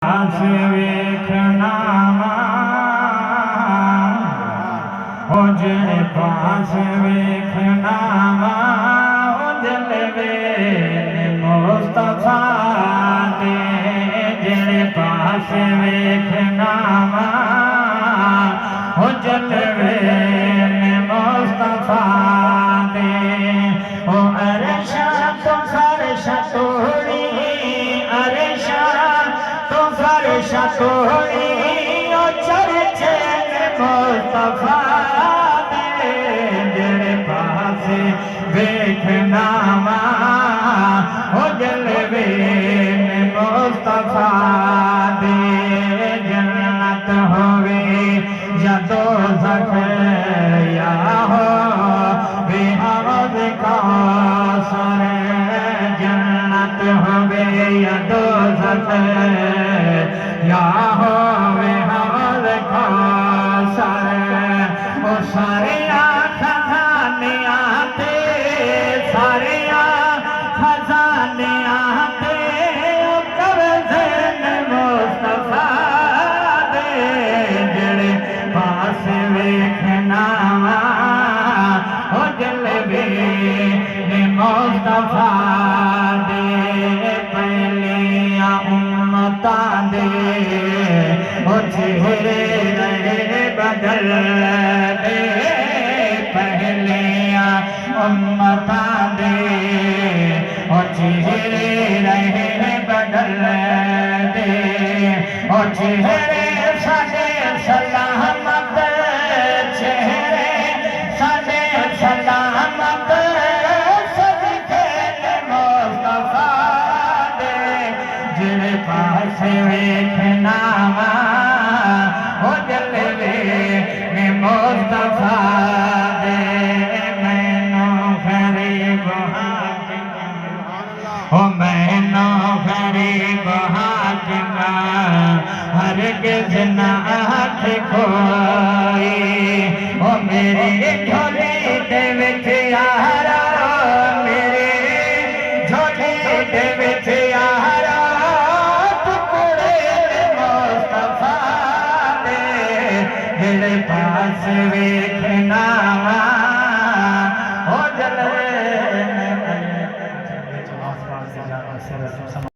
पास वेखना हो जेड़े पास वेखना हो जलवे मुस्तफा दे जेड़े पास वेखना हो जलवे मुस्तफा दे ओ अरशा तो फरशा तोड़ी अरशा तो फरशा तोड़ी ओ चर्चे मुस्तफा दे जेड़े पास वेखना हो जलवे मुस्तफा दे जन्नत होवे या दोज़ख या हो बेहद कौसर जन्नत होवे या दोज़ख या हो बेहद कौसर ओ सारे खजाने आते सारे खजाने आते कब्ज़े मुस्तफा दे जेड़े पास वेखना हो जलवे मुस्तफा दे पहलियां उम्मतां दे ओ चेहरे रहे बदल दे पहलियां उम्मतां दे ओ चेहरे रहे बदल दे ओ चेहरे साडे सलामत चेहरे साडे सलामत सदके मुस्तफा दे जेड़े पास वेखना हो जलवे मुस्तफा दे मैनू गरीब हो मैनू गरीब हाकिम हरगिज़ ना हथ कोई ओ मेरी झोली दे विच यारा मेरे झोली दे विच यारा टुकड़े मुस्तफा दे जेड़े पास वेखना